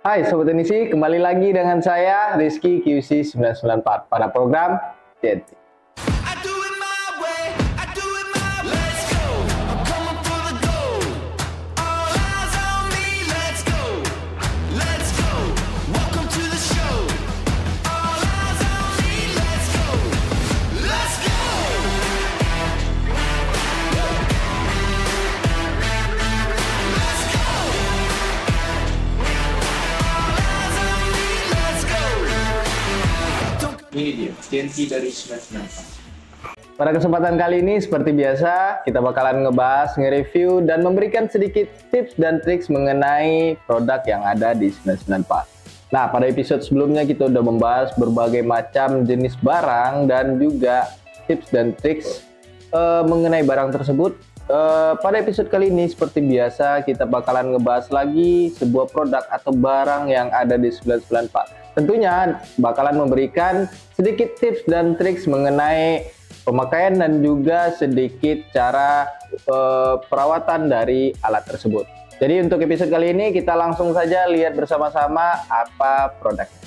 Hai Sobat Tenisi, kembali lagi dengan saya Rizky QC 994 pada program TNT. Ini dia, TNT dari 994. Pada kesempatan kali ini seperti biasa kita bakalan ngebahas, nge-review dan memberikan sedikit tips dan triks mengenai produk yang ada di 994. Nah, pada episode sebelumnya kita udah membahas berbagai macam jenis barang dan juga tips dan triks mengenai barang tersebut. Pada episode kali ini seperti biasa kita bakalan ngebahas lagi sebuah produk atau barang yang ada di 994. Tentunya bakalan memberikan sedikit tips dan triks mengenai pemakaian dan juga sedikit cara perawatan dari alat tersebut. Jadi untuk episode kali ini kita langsung saja lihat bersama-sama apa produknya.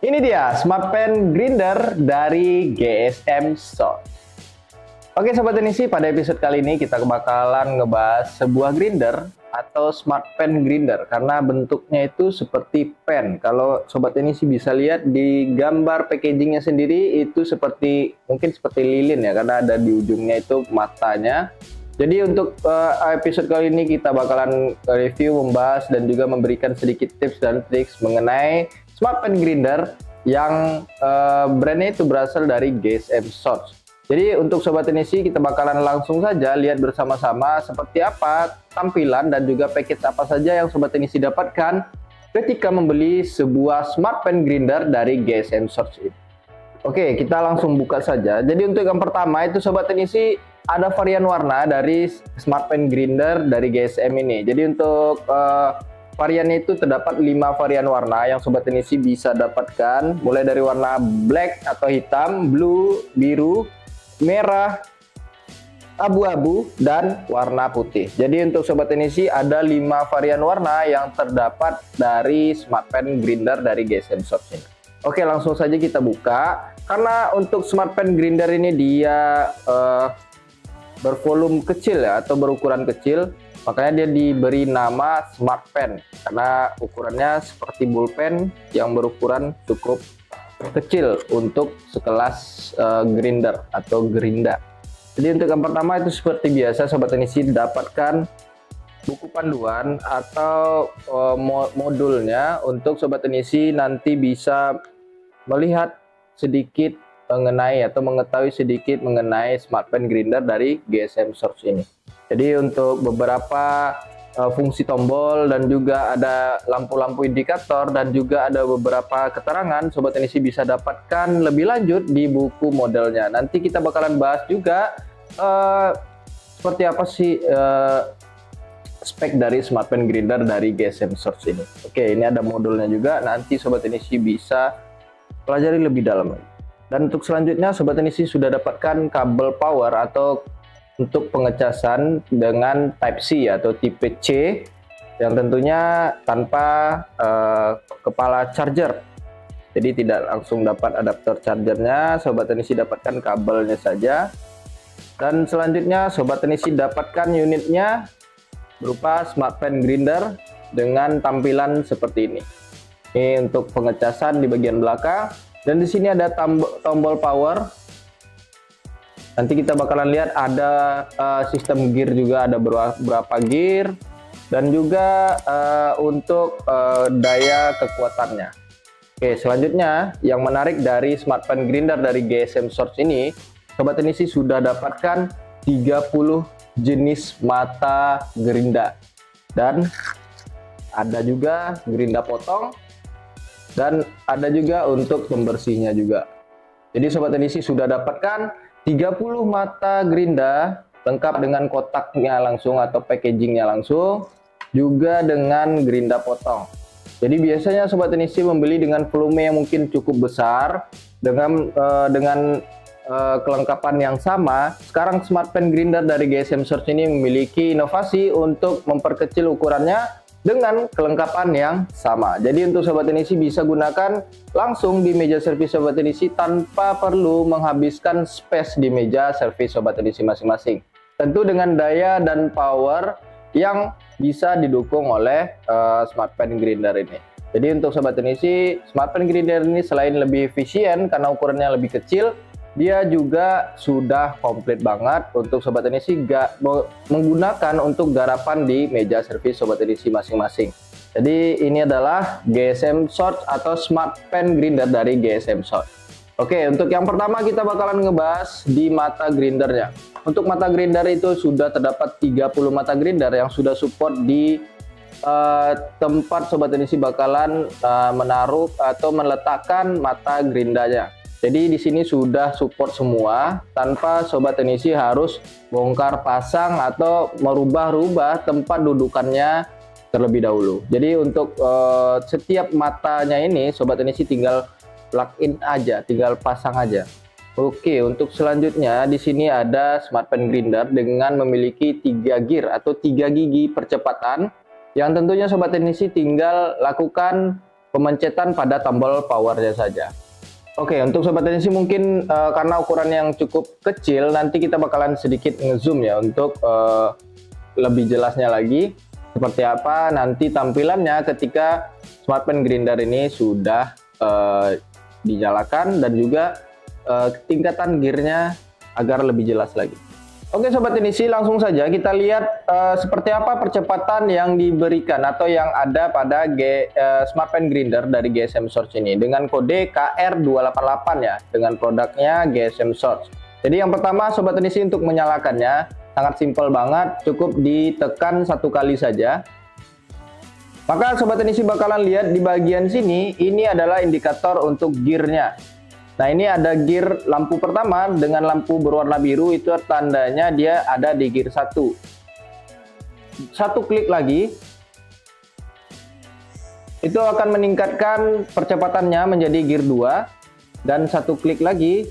Ini dia Smart Pen Grinder dari GSM Source. Oke Sobat Tenisi, pada episode kali ini kita bakalan ngebahas sebuah grinder atau Smart Pen Grinder karena bentuknya itu seperti pen. Kalau Sobat Tenisi bisa lihat di gambar packagingnya sendiri itu mungkin seperti lilin ya, karena ada di ujungnya itu matanya. Jadi untuk episode kali ini kita bakalan review, membahas dan juga memberikan sedikit tips dan triks mengenai Smart Pen Grinder yang brandnya itu berasal dari GSM Source. Jadi untuk Sobat Tenisi kita bakalan langsung saja lihat bersama-sama seperti apa tampilan dan juga package apa saja yang Sobat Tenisi dapatkan ketika membeli sebuah Smart Pen Grinder dari GSM Source ini. Oke, kita langsung buka saja. Jadi untuk yang pertama itu Sobat Tenisi ada varian warna dari Smart Pen Grinder dari GSM ini. Jadi untuk variannya itu terdapat 5 varian warna yang Sobat Tenisi bisa dapatkan, mulai dari warna black atau hitam, blue, biru, merah, abu-abu, dan warna putih. Jadi untuk Sobat Tenisi ada 5 varian warna yang terdapat dari Smart Pen Grinder dari GSM Source ini. Oke, langsung saja kita buka. Karena untuk Smart Pen Grinder ini dia bervolume kecil ya, atau berukuran kecil, makanya dia diberi nama Smart Pen karena ukurannya seperti bullpen yang berukuran cukup kecil untuk sekelas grinder atau gerinda. Jadi untuk yang pertama itu seperti biasa Sobat Tenisi dapatkan buku panduan atau modulnya untuk Sobat Tenisi nanti bisa melihat sedikit mengenai atau mengetahui sedikit mengenai Smart Pen Grinder dari GSM Source ini. Jadi untuk beberapa fungsi tombol dan juga ada lampu-lampu indikator dan juga ada beberapa keterangan Sobat Tenisi bisa dapatkan lebih lanjut di buku modelnya. Nanti kita bakalan bahas juga seperti apa sih spek dari Smart Pen Grinder dari GSM Source ini. Oke, ini ada modulnya juga, nanti Sobat Tenisi bisa pelajari lebih dalam lagi. Dan untuk selanjutnya Sobat Tenisi sudah dapatkan kabel power atau untuk pengecasan dengan Type C atau tipe C yang tentunya tanpa kepala charger. Jadi tidak langsung dapat adaptor chargernya, Sobat Tenisi dapatkan kabelnya saja. Dan selanjutnya Sobat Tenisi dapatkan unitnya berupa Smart Pen Grinder dengan tampilan seperti ini. Ini untuk pengecasan di bagian belakang, dan di sini ada tombol power. Nanti kita bakalan lihat ada sistem gear juga, ada berapa gear dan juga untuk daya kekuatannya. Oke, selanjutnya yang menarik dari Smart Pen Grinder dari GSM Source ini, Sobat Tenisi sudah dapatkan 30 jenis mata gerinda dan ada juga gerinda potong dan ada juga untuk pembersihnya juga. Jadi Sobat Tenisi sudah dapatkan 30 mata gerinda lengkap dengan kotaknya langsung atau packagingnya langsung, juga dengan gerinda potong. Jadi biasanya Sobat Tenisi membeli dengan volume yang mungkin cukup besar dengan kelengkapan yang sama. Sekarang Smart Pen Grinder dari GSM Source ini memiliki inovasi untuk memperkecil ukurannya dengan kelengkapan yang sama. Jadi untuk sobat teknisi bisa gunakan langsung di meja servis sobat teknisi tanpa perlu menghabiskan space di meja servis sobat teknisi masing-masing. Tentu dengan daya dan power yang bisa didukung oleh Smart Pen Grinder ini. Jadi untuk sobat teknisi, Smart Pen Grinder ini selain lebih efisien karena ukurannya lebih kecil, dia juga sudah komplit banget untuk sobat teknisi menggunakan untuk garapan di meja servis sobat teknisi masing-masing. Jadi ini adalah GSM Source atau Smart Pen Grinder dari GSM Source. Oke, untuk yang pertama kita bakalan ngebahas di mata grindernya. Untuk mata grinder itu sudah terdapat 30 mata grinder yang sudah support di tempat sobat teknisi bakalan menaruh atau meletakkan mata grindernya. Jadi di sini sudah support semua tanpa sobat teknisi harus bongkar pasang atau merubah-rubah tempat dudukannya terlebih dahulu. Jadi untuk setiap matanya ini sobat teknisi tinggal plug in aja, tinggal pasang aja. Oke, untuk selanjutnya di sini ada Smart Pen Grinder dengan memiliki 3 gear atau 3 gigi percepatan yang tentunya sobat teknisi tinggal lakukan pemencetan pada tombol powernya saja. Oke, untuk sobat teknisi mungkin karena ukuran yang cukup kecil, nanti kita bakalan sedikit ngezoom ya untuk lebih jelasnya lagi seperti apa nanti tampilannya ketika Smart Pen Grinder ini sudah dinyalakan dan juga tingkatan gearnya agar lebih jelas lagi. Oke sobat teknisi, langsung saja kita lihat seperti apa percepatan yang diberikan atau yang ada pada Smart Pen Grinder dari GSM Source ini dengan kode KR288 ya, dengan produknya GSM Source. Jadi yang pertama sobat teknisi untuk menyalakannya sangat simpel banget, cukup ditekan 1 kali saja. Maka sobat teknisi bakalan lihat di bagian sini, ini adalah indikator untuk gearnya. Nah ini ada gear lampu pertama dengan lampu berwarna biru, itu tandanya dia ada di gear 1. Satu klik lagi, itu akan meningkatkan percepatannya menjadi gear 2. Dan satu klik lagi,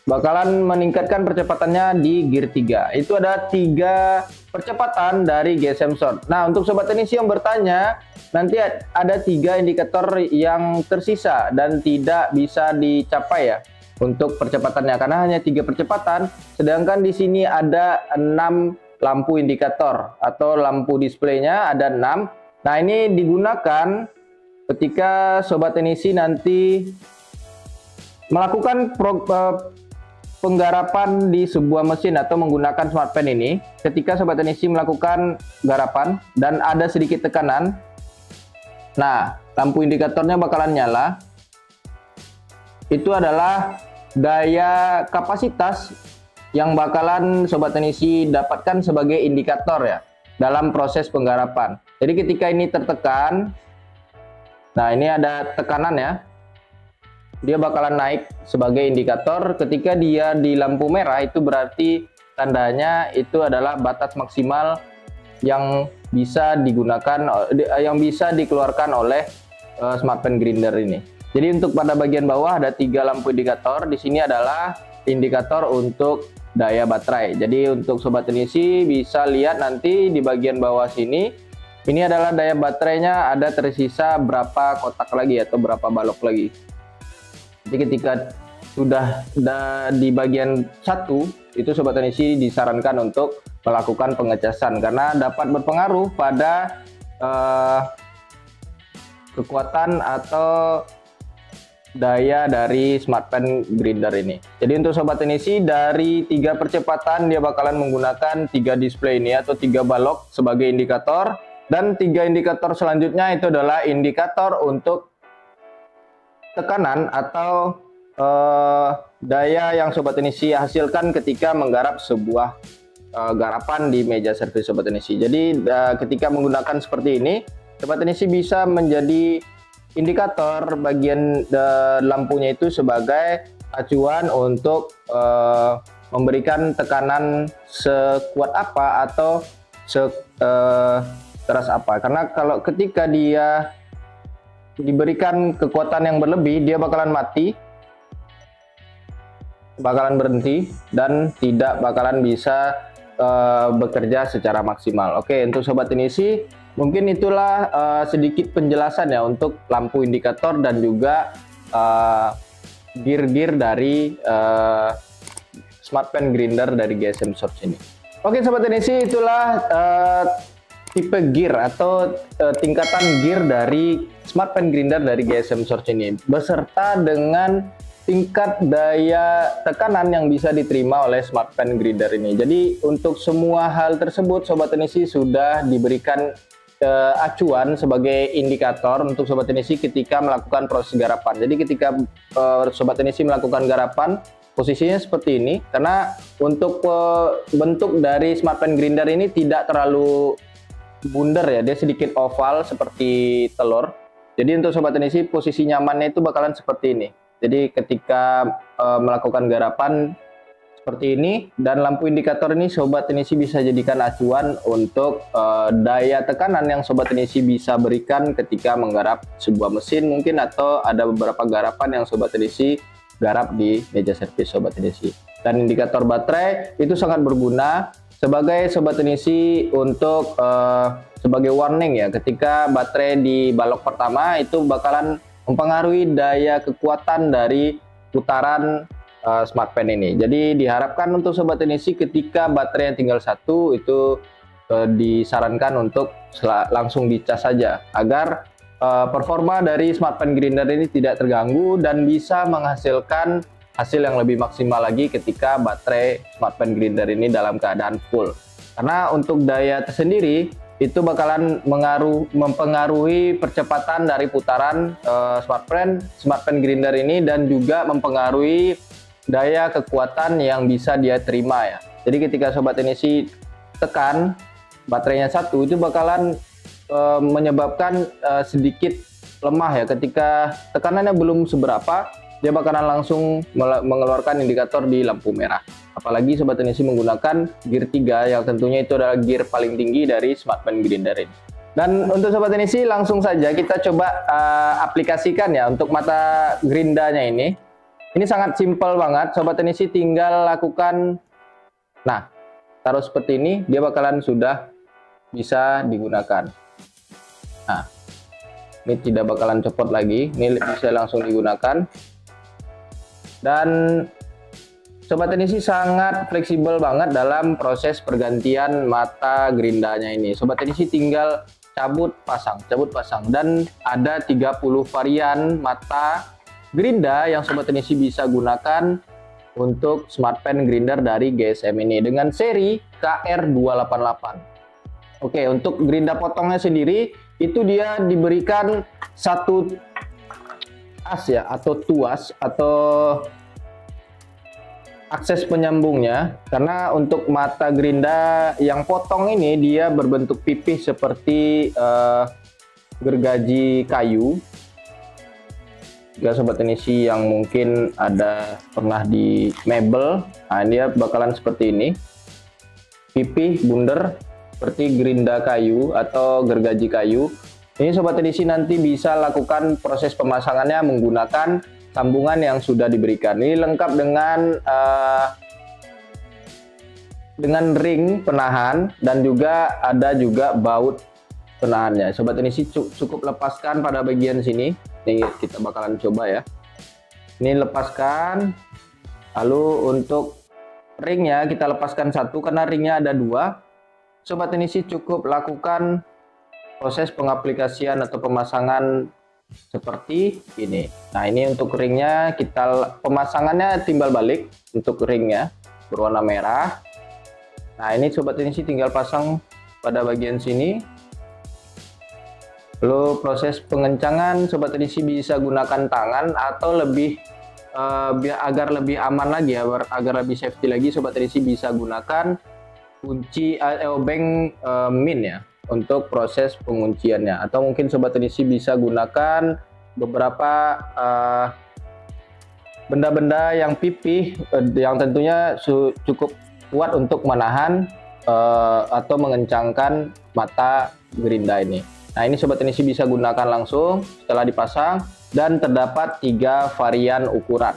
bakalan meningkatkan percepatannya di gear 3. Itu ada 3 percepatan dari GSM Source. Nah untuk sobat teknisi yang bertanya, nanti ada 3 indikator yang tersisa dan tidak bisa dicapai ya untuk percepatannya karena hanya 3 percepatan, sedangkan di sini ada 6 lampu indikator atau lampu displaynya ada 6. Nah ini digunakan ketika sobat teknisi nanti melakukan penggarapan di sebuah mesin atau menggunakan Smart Pen ini. Ketika sobat teknisi melakukan garapan dan ada sedikit tekanan, nah lampu indikatornya bakalan nyala. Itu adalah daya kapasitas yang bakalan sobat teknisi dapatkan sebagai indikator ya dalam proses penggarapan. Jadi ketika ini tertekan, nah ini ada tekanan ya, dia bakalan naik sebagai indikator. Ketika dia di lampu merah itu berarti tandanya itu adalah batas maksimal yang bisa digunakan, yang bisa dikeluarkan oleh Smart Pen Grinder ini. Jadi untuk pada bagian bawah ada 3 lampu indikator. Di sini adalah indikator untuk daya baterai. Jadi untuk sobat teknisi bisa lihat nanti di bagian bawah sini, ini adalah daya baterainya ada tersisa berapa kotak lagi atau berapa balok lagi. Jadi ketika sudah di bagian 1 itu sobat teknisi disarankan untuk melakukan pengecasan karena dapat berpengaruh pada kekuatan atau daya dari Smart Pen Grinder ini. Jadi untuk sobat teknisi dari 3 percepatan dia bakalan menggunakan 3 display ini atau 3 balok sebagai indikator, dan 3 indikator selanjutnya itu adalah indikator untuk tekanan atau daya yang sobat teknisi hasilkan ketika menggarap sebuah garapan di meja servis sobat teknisi. Jadi ketika menggunakan seperti ini, sobat teknisi bisa menjadi indikator bagian lampunya itu sebagai acuan untuk memberikan tekanan sekuat apa atau sekeras apa. Karena kalau ketika dia diberikan kekuatan yang berlebih, dia bakalan mati, bakalan berhenti, dan tidak bakalan bisa bekerja secara maksimal. Oke, untuk sobat teknisi, mungkin itulah sedikit penjelasan ya untuk lampu indikator dan juga gear-gear dari Smart Pen Grinder dari GSM Source ini. Oke sobat teknisi, itulah tipe gear atau tingkatan gear dari Smart Pen Grinder dari GSM Source ini, beserta dengan tingkat daya tekanan yang bisa diterima oleh Smart Pen Grinder ini. Jadi untuk semua hal tersebut sobat teknisi sudah diberikan acuan sebagai indikator untuk sobat teknisi ketika melakukan proses garapan. Jadi ketika sobat teknisi melakukan garapan, posisinya seperti ini, karena untuk bentuk dari Smart Pen Grinder ini tidak terlalu bundar ya, dia sedikit oval seperti telur. Jadi untuk sobat teknisi posisi nyamannya itu bakalan seperti ini. Jadi ketika melakukan garapan seperti ini, dan lampu indikator ini sobat teknisi bisa jadikan acuan untuk daya tekanan yang sobat teknisi bisa berikan ketika menggarap sebuah mesin mungkin, atau ada beberapa garapan yang sobat teknisi garap di meja servis sobat teknisi. Dan indikator baterai itu sangat berguna sebagai sobat teknisi untuk sebagai warning ya, ketika baterai di balok pertama itu bakalan mempengaruhi daya kekuatan dari putaran Smart Pen ini. Jadi diharapkan untuk sobat teknisi ketika baterai yang tinggal satu itu disarankan untuk langsung dicas saja, agar performa dari Smart Pen Grinder ini tidak terganggu dan bisa menghasilkan hasil yang lebih maksimal lagi ketika baterai Smart Pen Grinder ini dalam keadaan full. Karena untuk daya tersendiri itu bakalan mempengaruhi percepatan dari putaran Smart Pen Grinder ini, dan juga mempengaruhi daya kekuatan yang bisa dia terima ya. Jadi ketika sobat teknisi tekan baterainya satu, itu bakalan menyebabkan sedikit lemah ya. Ketika tekanannya belum seberapa, dia bakalan langsung mengeluarkan indikator di lampu merah. Apalagi sobat teknisi menggunakan gear 3 yang tentunya itu adalah gear paling tinggi dari Smart Pen Grinder ini. Dan untuk sobat teknisi langsung saja kita coba aplikasikan ya untuk mata gerindanya ini. Ini sangat simpel banget, sobat teknisi tinggal lakukan, nah taruh seperti ini, dia bakalan sudah bisa digunakan. Nah, ini tidak bakalan copot lagi, ini bisa langsung digunakan. Dan sobat teknisi sangat fleksibel banget dalam proses pergantian mata gerindanya ini. Sobat teknisi tinggal cabut pasang, dan ada 30 varian mata gerinda yang sobat teknisi bisa gunakan untuk Smart Pen Grinder dari GSM ini dengan seri KR288. Oke, untuk gerinda potongnya sendiri itu dia diberikan satu as ya, atau tuas atau akses penyambungnya, karena untuk mata gerinda yang potong ini dia berbentuk pipih seperti gergaji kayu. Jika sobat teknisi yang mungkin ada pernah di mebel, nah dia bakalan seperti ini, pipih bundar seperti gerinda kayu atau gergaji kayu. Ini sobat teknisi nanti bisa lakukan proses pemasangannya menggunakan sambungan yang sudah diberikan. Ini lengkap dengan ring penahan, dan juga ada juga baut penahannya. Sobat teknisi cukup lepaskan pada bagian sini. Ini kita bakalan coba ya. Ini lepaskan. Lalu untuk ringnya kita lepaskan satu, karena ringnya ada dua. Sobat teknisi cukup lakukan proses pengaplikasian atau pemasangan seperti ini. Nah ini untuk ringnya, kita pemasangannya timbal balik untuk ringnya berwarna merah. Nah ini sobat teknisi tinggal pasang pada bagian sini. Lalu proses pengencangan sobat teknisi bisa gunakan tangan, atau lebih agar lebih aman lagi ya, agar lebih safety lagi, sobat teknisi bisa gunakan kunci obeng min ya untuk proses pengunciannya, atau mungkin sobat teknisi bisa gunakan beberapa benda-benda yang pipih yang tentunya cukup kuat untuk menahan atau mengencangkan mata gerinda ini. Nah ini sobat teknisi bisa gunakan langsung setelah dipasang, dan terdapat 3 varian ukuran.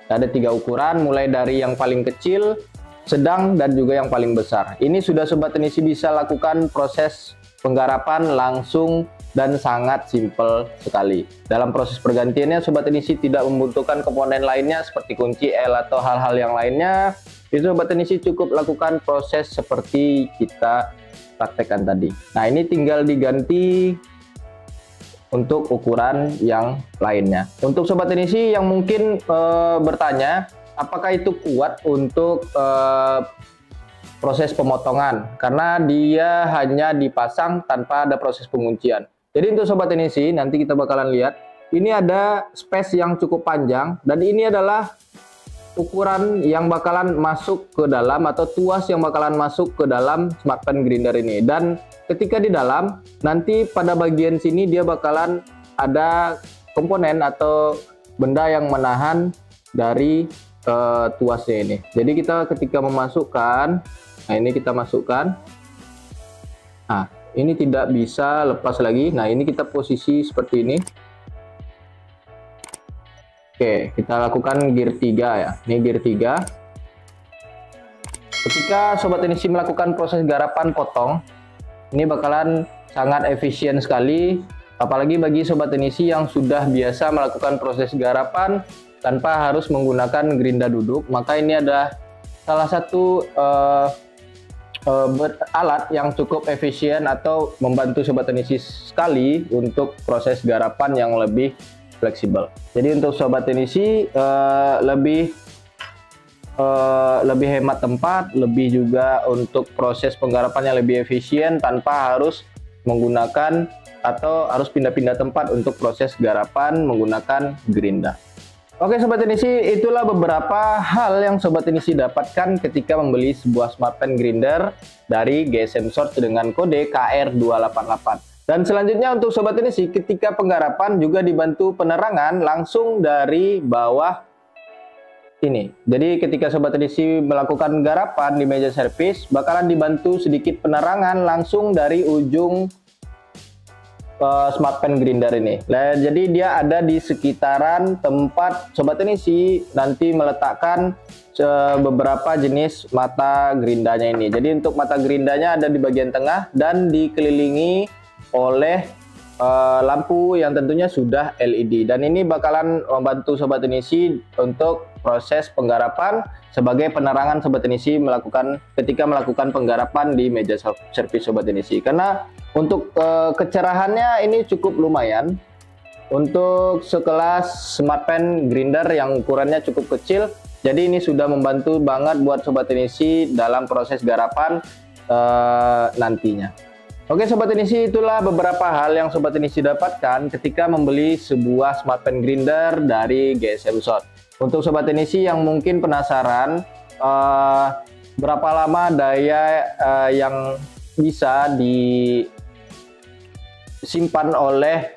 Ada 3 ukuran, mulai dari yang paling kecil sedang, dan juga yang paling besar. Ini sudah Sobat Teknisi bisa lakukan proses penggarapan langsung dan sangat simpel sekali. Dalam proses pergantiannya Sobat Teknisi tidak membutuhkan komponen lainnya seperti kunci L atau hal-hal yang lainnya. Itu Sobat Teknisi cukup lakukan proses seperti kita praktekkan tadi. Nah, ini tinggal diganti untuk ukuran yang lainnya. Untuk Sobat Teknisi yang mungkin bertanya, apakah itu kuat untuk proses pemotongan? Karena dia hanya dipasang tanpa ada proses penguncian. Jadi untuk Sobat Teknisi, nanti kita bakalan lihat, ini ada space yang cukup panjang, dan ini adalah ukuran yang bakalan masuk ke dalam, atau tuas yang bakalan masuk ke dalam smart pen grinder ini. Dan ketika di dalam, nanti pada bagian sini dia bakalan ada komponen atau benda yang menahan dari tuasnya ini. Jadi kita ketika memasukkan, nah ini kita masukkan, nah ini tidak bisa lepas lagi. Nah ini kita posisi seperti ini. Oke, kita lakukan gear 3 ya. Ini gear 3. Ketika Sobat Teknisi melakukan proses garapan potong, ini bakalan sangat efisien sekali, apalagi bagi Sobat Teknisi yang sudah biasa melakukan proses garapan tanpa harus menggunakan gerinda duduk. Maka ini ada salah satu alat yang cukup efisien atau membantu Sobat Teknisi sekali untuk proses garapan yang lebih fleksibel. Jadi untuk Sobat Teknisi lebih hemat tempat, lebih juga untuk proses penggarapannya lebih efisien tanpa harus menggunakan atau harus pindah-pindah tempat untuk proses garapan menggunakan gerinda. Oke Sobat Teknisi, itulah beberapa hal yang Sobat Teknisi dapatkan ketika membeli sebuah smart pen grinder dari GSM Source dengan kode KR288. Dan selanjutnya untuk Sobat Teknisi, ketika penggarapan juga dibantu penerangan langsung dari bawah ini. Jadi ketika Sobat Teknisi melakukan garapan di meja servis, bakalan dibantu sedikit penerangan langsung dari ujung smart pen grinder ini. Nah, jadi dia ada di sekitaran tempat Sobat Teknisi nanti meletakkan beberapa jenis mata gerindanya ini. Jadi untuk mata gerindanya ada di bagian tengah dan dikelilingi oleh lampu yang tentunya sudah LED, dan ini bakalan membantu Sobat Teknisi untuk proses penggarapan sebagai penerangan Sobat Teknisi ketika melakukan penggarapan di meja servis Sobat Teknisi. Karena untuk kecerahannya ini cukup lumayan untuk sekelas smart pen grinder yang ukurannya cukup kecil. Jadi ini sudah membantu banget buat Sobat Teknisi dalam proses garapan nantinya. Oke Sobat Teknisi, itulah beberapa hal yang Sobat Teknisi dapatkan ketika membeli sebuah smart pen grinder dari GSM Source. Untuk Sobat Teknisi yang mungkin penasaran berapa lama daya yang bisa disimpan oleh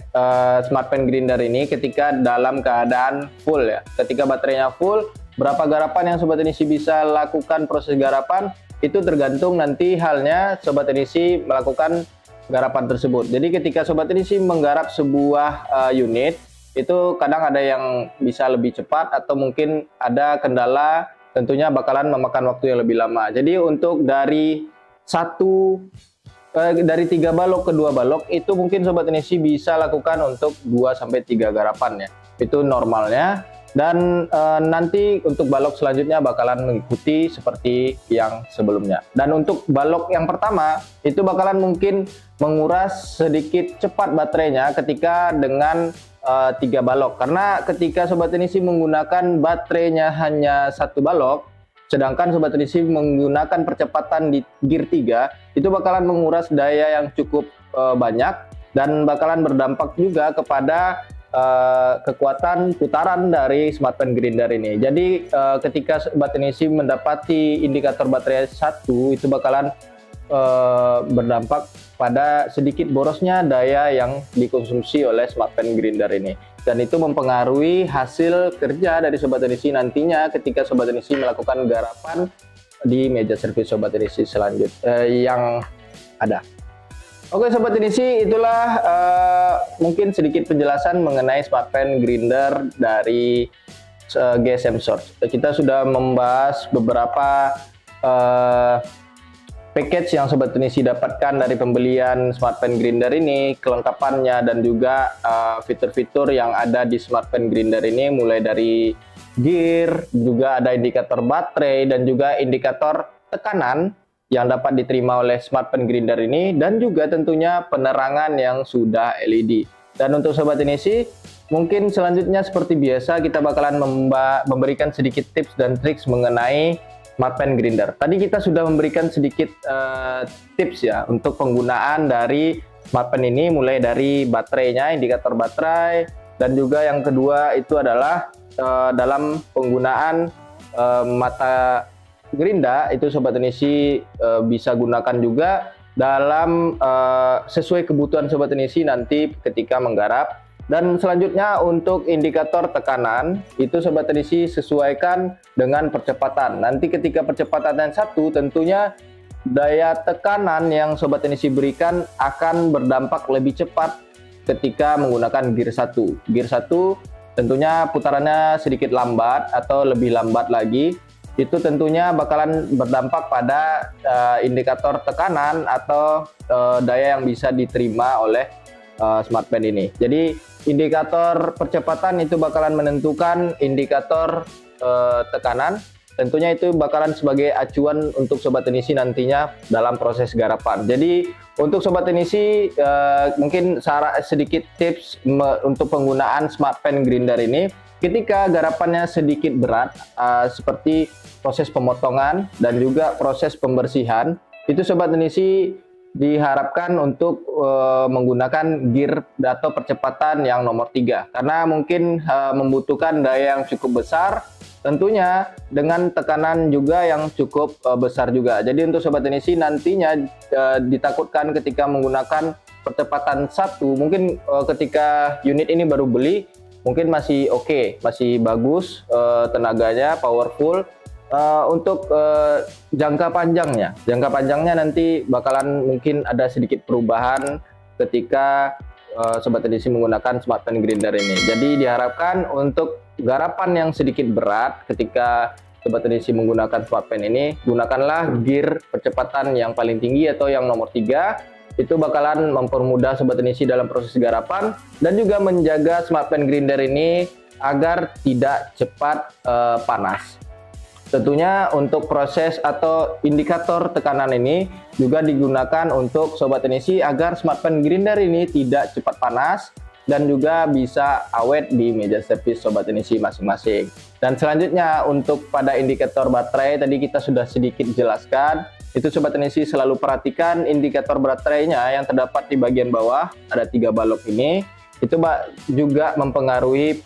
smart pen grinder ini ketika dalam keadaan full ya. Ketika baterainya full, berapa garapan yang Sobat Teknisi bisa lakukan proses garapan, itu tergantung nanti halnya Sobat Teknisi melakukan garapan tersebut. Jadi ketika Sobat Teknisi menggarap sebuah unit, itu kadang ada yang bisa lebih cepat atau mungkin ada kendala, tentunya bakalan memakan waktu yang lebih lama. Jadi untuk dari 3 balok ke 2 balok itu mungkin Sobat Teknisi bisa lakukan untuk 2-3 garapan ya. Itu normalnya. Dan nanti untuk balok selanjutnya bakalan mengikuti seperti yang sebelumnya. Dan untuk balok yang pertama itu bakalan mungkin menguras sedikit cepat baterainya ketika dengan 3 balok. Karena ketika Sobat Teknisi menggunakan baterainya hanya 1 balok, sedangkan Sobat Teknisi menggunakan percepatan di gear 3, itu bakalan menguras daya yang cukup banyak dan bakalan berdampak juga kepada kekuatan putaran dari smart pen grinder ini. Jadi ketika Sobat Teknisi mendapati indikator baterai 1, itu bakalan berdampak pada sedikit borosnya daya yang dikonsumsi oleh smart pen grinder ini, dan itu mempengaruhi hasil kerja dari Sobat Teknisi nantinya ketika Sobat Teknisi melakukan garapan di meja servis Sobat Teknisi selanjutnya yang ada. Oke Sobat Teknisi, itulah mungkin sedikit penjelasan mengenai smart pen grinder dari GSM Source. Kita sudah membahas beberapa eh, package yang Sobat Teknisi dapatkan dari pembelian Smart Pen Grinder ini, kelengkapannya dan juga fitur-fitur yang ada di Smart Pen Grinder ini, mulai dari gear, juga ada indikator baterai dan juga indikator tekanan yang dapat diterima oleh Smart Pen Grinder ini, dan juga tentunya penerangan yang sudah LED. Dan untuk Sobat Teknisi, mungkin selanjutnya seperti biasa kita bakalan memberikan sedikit tips dan triks mengenai Smart Pen Grinder. Tadi kita sudah memberikan sedikit tips ya untuk penggunaan dari Smart Pen ini, mulai dari baterainya, indikator baterai, dan juga yang kedua itu adalah dalam penggunaan mata gerinda itu Sobat Teknisi bisa gunakan juga dalam sesuai kebutuhan Sobat Teknisi nanti ketika menggarap. Dan selanjutnya untuk indikator tekanan itu Sobat Teknisi sesuaikan dengan percepatan. Nanti ketika percepatan yang satu, tentunya daya tekanan yang Sobat Teknisi berikan akan berdampak lebih cepat ketika menggunakan gear 1. Gear 1 tentunya putarannya sedikit lambat atau lebih lambat lagi. Itu tentunya bakalan berdampak pada indikator tekanan atau daya yang bisa diterima oleh Smart Pen ini. Jadi indikator percepatan itu bakalan menentukan indikator tekanan. Tentunya itu bakalan sebagai acuan untuk Sobat Teknisi nantinya dalam proses garapan. Jadi untuk Sobat Teknisi mungkin sedikit tips untuk penggunaan Smart Pen Grinder ini. Ketika garapannya sedikit berat seperti proses pemotongan dan juga proses pembersihan, itu Sobat Teknisi diharapkan untuk menggunakan gear atau percepatan yang nomor 3 karena mungkin membutuhkan daya yang cukup besar, tentunya dengan tekanan juga yang cukup besar juga. Jadi untuk Sobat Teknisi nantinya ditakutkan ketika menggunakan percepatan 1, mungkin ketika unit ini baru beli mungkin masih oke, masih bagus tenaganya, powerful. Untuk jangka panjangnya nanti bakalan mungkin ada sedikit perubahan ketika Sobat Teknisi menggunakan Smart Pen Grinder ini. Jadi diharapkan untuk garapan yang sedikit berat ketika Sobat Teknisi menggunakan Smart Pen ini, gunakanlah gear percepatan yang paling tinggi atau yang nomor 3. Itu bakalan mempermudah Sobat Teknisi dalam proses garapan dan juga menjaga Smart Pen Grinder ini agar tidak cepat panas. Tentunya untuk proses atau indikator tekanan ini juga digunakan untuk Sobat Teknisi agar Smart Pen Grinder ini tidak cepat panas dan juga bisa awet di meja servis Sobat Teknisi masing-masing. Dan selanjutnya untuk pada indikator baterai tadi kita sudah sedikit jelaskan. Itu Sobat Teknisi selalu perhatikan indikator baterainya yang terdapat di bagian bawah, ada 3 balok ini. Itu juga mempengaruhi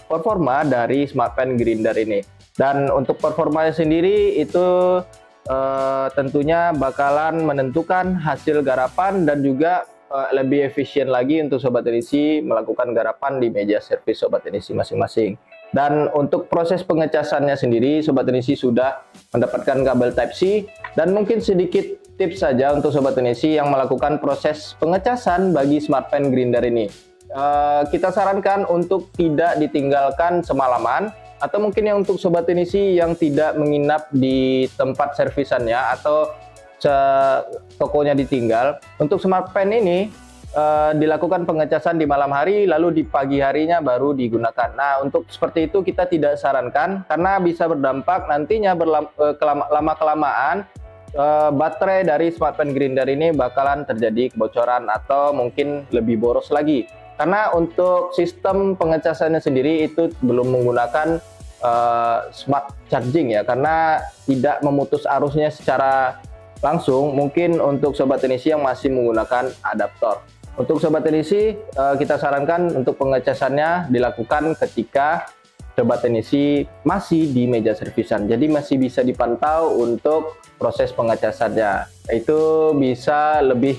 performa dari Smart Pen Grinder ini. Dan untuk performanya sendiri itu tentunya bakalan menentukan hasil garapan dan juga lebih efisien lagi untuk Sobat Teknisi melakukan garapan di meja servis Sobat Teknisi masing-masing. Dan untuk proses pengecasannya sendiri Sobat Teknisi sudah mendapatkan kabel Type-C, dan mungkin sedikit tips saja untuk Sobat Teknisi yang melakukan proses pengecasan bagi Smart Pen Grinder ini. Kita sarankan untuk tidak ditinggalkan semalaman, atau mungkin yang untuk Sobat Teknisi yang tidak menginap di tempat servisannya atau tokonya ditinggal, untuk Smart Pen ini dilakukan pengecasan di malam hari lalu di pagi harinya baru digunakan. Nah, untuk seperti itu kita tidak sarankan karena bisa berdampak nantinya lama-kelamaan baterai dari Smart Pen Grinder ini bakalan terjadi kebocoran atau mungkin lebih boros lagi. Karena untuk sistem pengecasannya sendiri itu belum menggunakan smart charging ya, karena tidak memutus arusnya secara langsung. Mungkin untuk Sobat Teknisi yang masih menggunakan adaptor. Untuk Sobat Teknisi kita sarankan untuk pengecasannya dilakukan ketika Sobat Teknisi masih di meja servisan. Jadi masih bisa dipantau untuk proses pengecasannya. Itu bisa lebih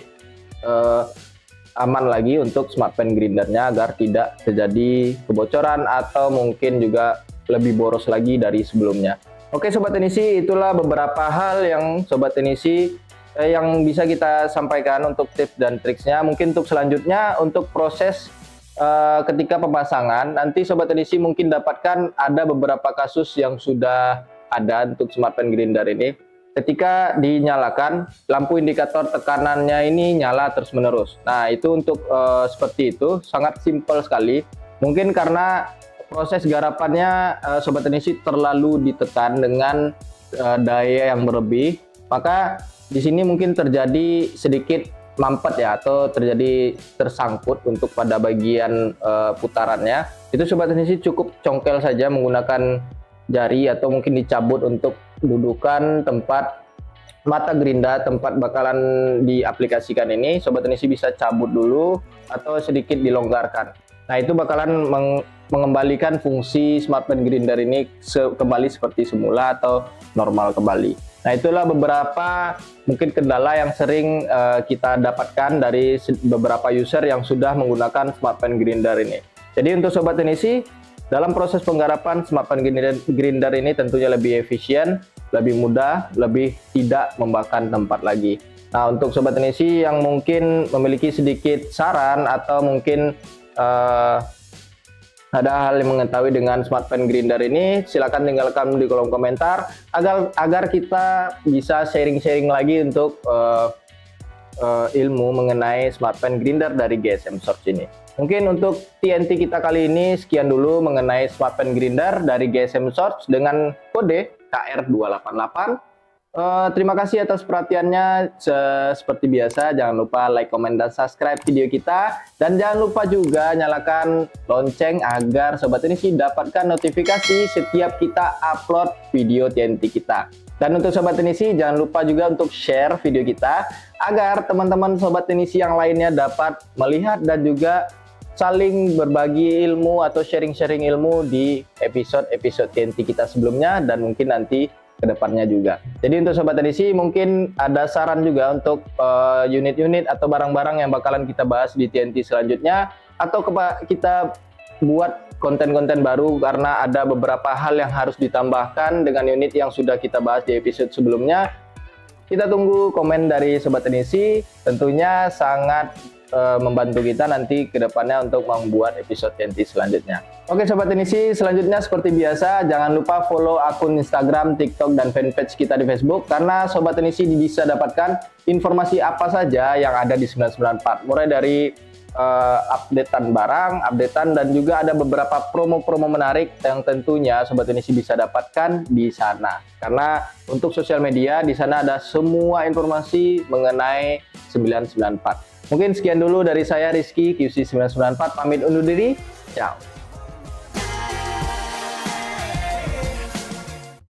aman lagi untuk Smart Pen Grindernya agar tidak terjadi kebocoran atau mungkin juga lebih boros lagi dari sebelumnya. Oke Sobat Teknisi, itulah beberapa hal yang Sobat Teknisi yang bisa kita sampaikan untuk tips dan triksnya. Mungkin untuk selanjutnya untuk proses ketika pemasangan, nanti Sobat Teknisi mungkin dapatkan ada beberapa kasus yang sudah ada untuk Smart Pen Grinder ini. ketika dinyalakan lampu indikator tekanannya ini nyala terus-menerus. Nah, itu untuk seperti itu sangat simpel sekali. Mungkin karena proses garapannya Sobat Teknisi terlalu ditekan dengan daya yang berlebih, maka di sini mungkin terjadi sedikit mampet ya, atau terjadi tersangkut untuk pada bagian putarannya. Itu Sobat Teknisi cukup congkel saja menggunakan jari atau mungkin dicabut untuk dudukan tempat mata gerinda, tempat bakalan diaplikasikan ini. Sobat Teknisi bisa cabut dulu atau sedikit dilonggarkan. Nah, itu bakalan mengembalikan fungsi smart pen grinder ini kembali seperti semula atau normal kembali. Nah, itulah beberapa mungkin kendala yang sering kita dapatkan dari beberapa user yang sudah menggunakan smart pen grinder ini. Jadi untuk Sobat Teknisi, dalam proses penggarapan smart pen grinder ini tentunya lebih efisien, lebih mudah, lebih tidak membakar tempat lagi. Nah, untuk Sobat Teknisi yang mungkin memiliki sedikit saran atau mungkin ada hal yang mengetahui dengan smart pen grinder ini, silakan tinggalkan di kolom komentar agar kita bisa sharing-sharing lagi untuk ilmu mengenai smart pen grinder dari GSM Source ini. Mungkin untuk TNT kita kali ini sekian dulu mengenai smart pen grinder dari GSM Source dengan kode KR288. Terima kasih atas perhatiannya. Seperti biasa, jangan lupa like, komen, dan subscribe video kita. Dan jangan lupa juga nyalakan lonceng agar Sobat Teknisi dapatkan notifikasi setiap kita upload video TNT kita. Dan untuk Sobat Teknisi, jangan lupa juga untuk share video kita agar teman-teman Sobat Teknisi yang lainnya dapat melihat dan juga saling berbagi ilmu atau sharing-sharing ilmu di episode-episode TNT kita sebelumnya dan mungkin nanti kedepannya juga. Jadi untuk Sobat Teknisi mungkin ada saran juga untuk unit-unit atau barang-barang yang bakalan kita bahas di TNT selanjutnya, atau kita buat konten-konten baru karena ada beberapa hal yang harus ditambahkan dengan unit yang sudah kita bahas di episode sebelumnya. Kita tunggu komen dari Sobat Teknisi, tentunya sangat membantu kita nanti ke depannya untuk membuat episode TNT selanjutnya. Oke Sobat Teknisi, selanjutnya seperti biasa jangan lupa follow akun Instagram, TikTok, dan fanpage kita di Facebook, karena Sobat Teknisi bisa dapatkan informasi apa saja yang ada di 994, mulai dari updatean barang, updatean, dan juga ada beberapa promo-promo menarik yang tentunya Sobat Teknisi bisa dapatkan di sana. Karena untuk sosial media di sana ada semua informasi mengenai 994. Mungkin sekian dulu dari saya Rizky QC994, pamit undur diri. Ciao.